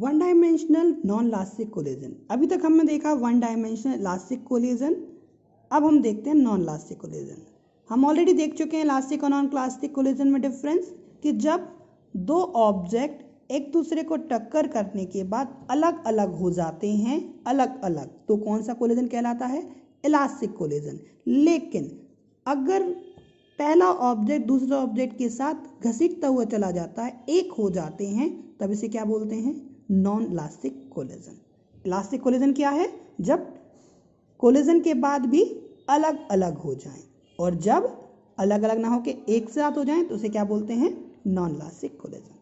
One dimensional non elastic collision. अभी तक हमने देखा वन डायमेंशनल इलास्टिक कोलिजन, अब हम देखते हैं नॉन इलास्टिक कोलिजन। हम ऑलरेडी देख चुके हैं इलास्टिक और नॉन इलास्टिक कोलिजन में डिफरेंस, कि जब दो ऑब्जेक्ट एक दूसरे को टक्कर करने के बाद अलग अलग हो जाते हैं, अलग अलग, तो कौन सा कोलिजन कहलाता है? Elastic collision. लेकिन अगर पहला ऑब्जेक्ट दूसरे ऑब्जेक्ट के साथ घसीटता हुआ चला जाता है, एक हो जाते हैं, तब इसे क्या बोलते हैं? Non elastic collision. Elastic collision क्या है? जब कोलिजन के बाद भी अलग अलग हो जाएं, और जब अलग अलग ना होके एक साथ हो जाएं तो उसे क्या बोलते हैं? Non elastic collision.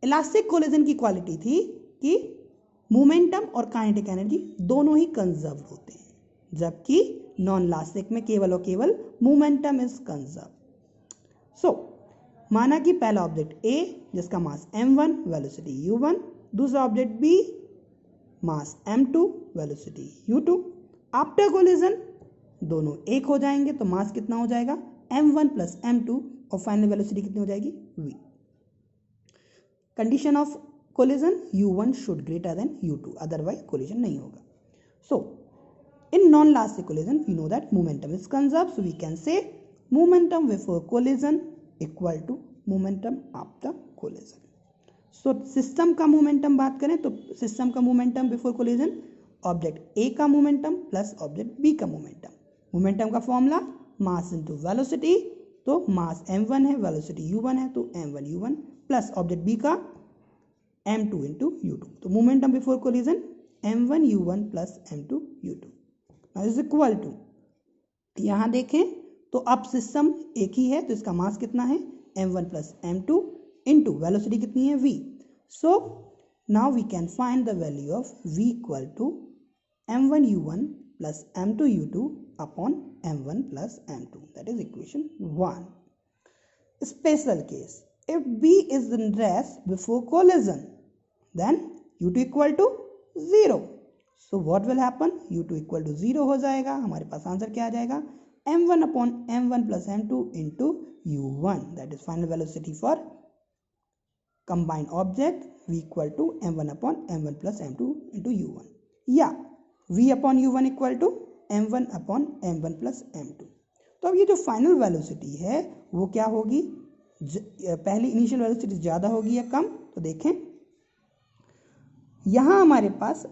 Elastic collision की क्वालिटी थी कि मोमेंटम और काइनेटिक एनर्जी दोनों ही कंजर्व होते हैं, जबकि नॉन इलास्टिक में केवल और केवल मोमेंटम इज कंजर्व। सो माना कि पहला ऑब्जेक्ट A जिसका मास m1 वेलोसिटी u1, दूसरा ऑब्जेक्ट B मास m2 velocity u2। After collision दोनों एक हो जाएंगे तो मास कितना हो जाएगा? m1 प्लस m2, और फाइनल वेलोसिटी कितनी हो जाएगी? v। Condition of collision u1 should greater than u2, otherwise collision नहीं होगा। सो in non-elastic collision we know that momentum is conserved, so we can say momentum before collision equal to momentum after collision. So system का momentum बात करें तो system का momentum before collision object A का momentum plus object B का momentum. Momentum का formula mass into velocity, तो मास m1 है, वेलोसिटी u1 है, तो m1 u1 plus object B का m2 इंटू u2, तो momentum before collision m1 u1 plus m2 u2 is equal to, यहाँ देखें तो अब सिस्टम एक ही है तो इसका मास कितना है? m1 plus m2 into velocity कितनी है? v। So now we can find the value of v equal to m1 u1 plus m2 u2 upon m1 plus m2, that is equation 1। Special case, if b is in rest before collision then u2 equal to 0। So what will happen? u2 equal to 0 हो जाएगा। हमारे पास answer क्या आ जाएगा? m1 upon m1 plus m2 into u1, that is final velocity for combined object v equal to m1 upon m1 plus m2 into u1, या v upon u1 equal to m1 upon m1 plus m2। तो अब ये जो final velocity है वो क्या होगी? पहली इनिशियल वेलोसिटी ज़्यादा होगी या कम? तो देखें यहाँ हमारे पास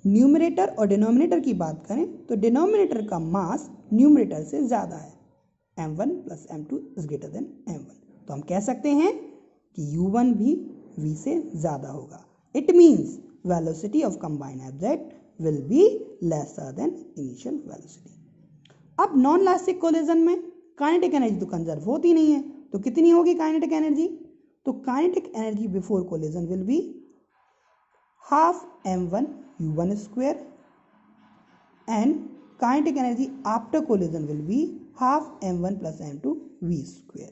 न्यूमरेटर और डिनोमिनेटर की बात करें तो डिनोमिनेटर का मास न्यूमरेटर से ज़्यादा है, m1 plus m2 is greater than m1, तो हम कह सकते हैं कि u1 भी v से ज़्यादा होगा। It means velocity of combined object will be lesser than initial velocity. अब नॉन इलास्टिक कोलिजन में काइनेटिक एनर्जी तो कंजर्व होती नहीं है, तो कितनी होगी काइनेटिक एनर्जी? तो kinetic energy before collision will be half m1 u1 square and kinetic energy after collision will be half m1 plus m2 v square।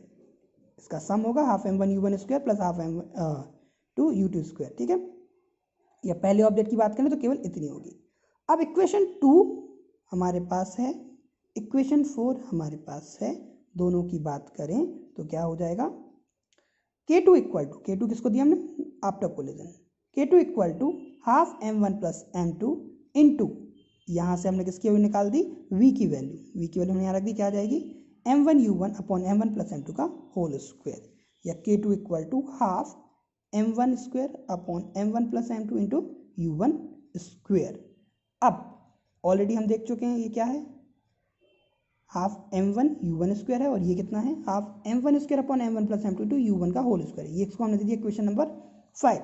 इसका सम होगा half m1 u1 square plus half m2 u2 square, ठीक है। या पहले object की बात करें तो केवल इतनी होगी। अब इक्वेशन 2 हमारे पास है, इक्वेशन 4 हमारे पास है, दोनों की बात करें तो क्या हो जाएगा? k2 इक्वल टू, k2 किसको दिया हमने? After collision, k2 equal to half m1 plus m2 into, यहाँ से हमने किसकी वैल्यू निकाल दी? v की वैल्यू, v की वैल्यू हमने यहाँ रख दी, क्या आ जाएगी? m1 u1 upon m1 plus m2 का होल स्क्वायर, या k2 equal to half m1 square upon m1 plus m2 into u1 square. अब ऑलरेडी हम देख चुके हैं ये क्या है? हाफ m1 u1 स्क्वायर है, और ये कितना है? Half m1 square upon m1 plus m2 into u1 का होल स्क्वायर, ये इसको हमने दे दिया इक्वेशन नंबर 5।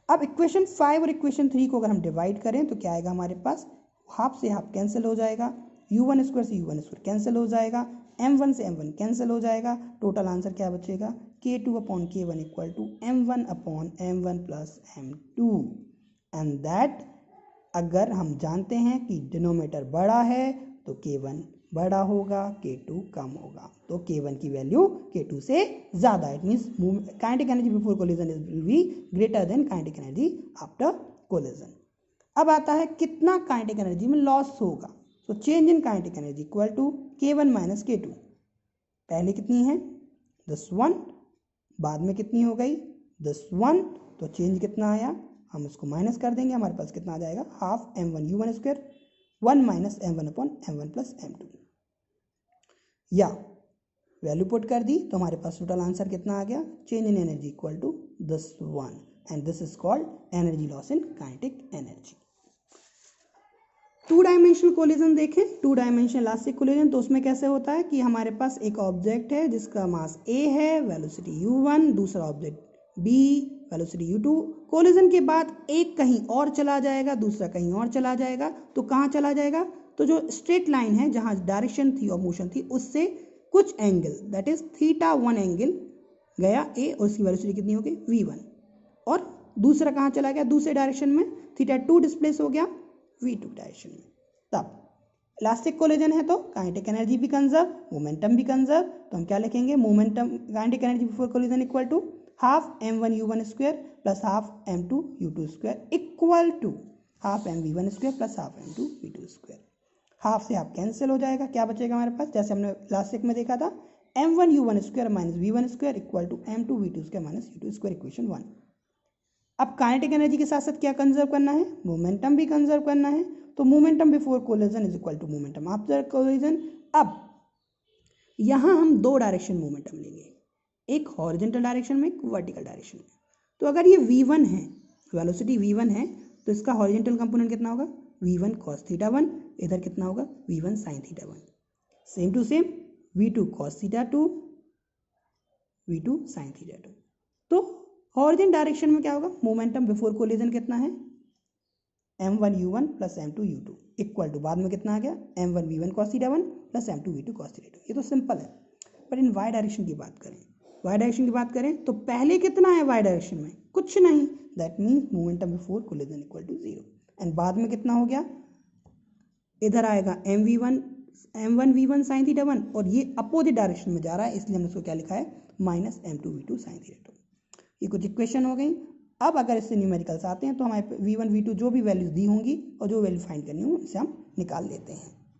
अब इक्वेशन 5 और इक्वेशन 3 को अगर हम डिवाइड करें तो क्या आएगा हमारे पास? हाफ से हाफ कैंसिल हो जाएगा, u1 स्क्वायर से u1 स्क्वायर कैंसिल हो जाएगा, m1 से m1 कैंसिल हो जाएगा, टोटल आंसर क्या बचेगा? k2 upon k1 equal to m1 upon m1 plus m2। And that, अगर हम जानते हैं कि डिनोमिनेटर बड़ा है तो k1 बड़ा होगा, k2 कम होगा, तो k1 की वैल्यू k2 से ज़्यादा। It means kinetic energy before collision will be greater than kinetic energy after collision. अब आता है कितना काइनेटिक एनर्जी में लॉस होगा। So change in kinetic energy equal to k1 minus k2। पहले कितनी है? 1, बाद में कितनी हो गई? 1, तो चेंज कितना आया, हम उसको माइनस कर देंगे, हमारे पास कितना आ जाएगा, half m1u1 square 1 minus m1/m1 plus m2, या वैल्यू पुट कर दी तो हमारे पास टोटल आंसर कितना आ गया, change in energy equal to this one, and this is called energy loss in kinetic energy. Two dimensional collision देखें, टू डायमेंशनल इलास्टिक कोलिजन, तो उसमें कैसे होता है कि हमारे पास एक ऑब्जेक्ट है जिसका मास a है, वेलोसिटी u1, दूसरा object b, velocity u2। Collision के बाद एक कहीं और चला जाएगा, दूसरा कहीं और चला जाएगा, तो कहाँ चला जाएगा, तो जो स्ट्रेट लाइन है जहाँ डायरेक्शन थी और मोशन थी उससे कुछ एंगल दैट इज θ1 एंगल गया a, और उसकी वेलोसिटी कितनी हो गई v1, और दूसरा कहाँ चला गया, दूसरे डायरेक्शन में θ2 डिस्प्लेस हो गया v2 डायरेक्शन में। तब इलास्टिक कोलिजन है तो काइनेटिक एनर्जी भी कंजर्व, मोमेंटम भी कंजर्व, तो हम क्या लिखेंगे, momentum kinetic energy before collision equal to half m1u1 square plus half m2u2 square equal to half mv1 square plus half m2v2 square. Half से half cancel हो जाएगा, क्या बचेगा हमारे पास, जैसे हमने इलास्टिक में देखा था, m1u1 square minus v1 square equal to m2v2 square minus u2 square, equation 1। अब काइनेटिक एनर्जी के साथ साथ क्या कंजर्व करना है, मोमेंटम भी कंजर्व करना है, तो momentum before collision is equal to momentum after collision. अब यहाँ हम दो डायरेक्शन मोमेंटम लेंगे, एक हॉरिजॉन्टल डायरेक्शन में, एक वर्टिकल डायरेक्शन में। तो अगर ये v1 है, वेलोसिटी v1 है, तो इसका हॉरिजॉन्टल कंपोनेंट कितना होगा, v1 cos θ1, इधर कितना होगा, v1 sin θ1, same to same v2 cos θ2, v2 sin θ2। तो हॉरिजॉन्टल डायरेक्शन में क्या होगा, मोमेंटम बिफोर कोलिजन कितना है, m1u1 plus m2u2 equal to बाद में कितना आ गया, m1v1 cos θ1 plus m2v2 cos θ2। ये तो सिंपल है। पर इन y डायरेक्शन की बात करें, y डायरेक्शन की बात करें तो पहले कितना है y डायरेक्शन में, कुछ नहीं, that means momentum before collision equal to 0, and बाद में कितना हो गया, इधर आएगा m1v1 sin θ1, और ये अपोजिट डायरेक्शन में जा रहा है, इसलिए हमने उसको क्या लिखा है, माइनस m2v2 sin θ2। ये कुछ इक्वेशन हो गई। अब अगर इससे न्यूमेरिकल्स आते हैं तो हमारे v1 v2 जो भी वैल्यूज दी होंगी और जो वैल्यू फाइंड करनी हो इसे हम निकाल लेते हैं।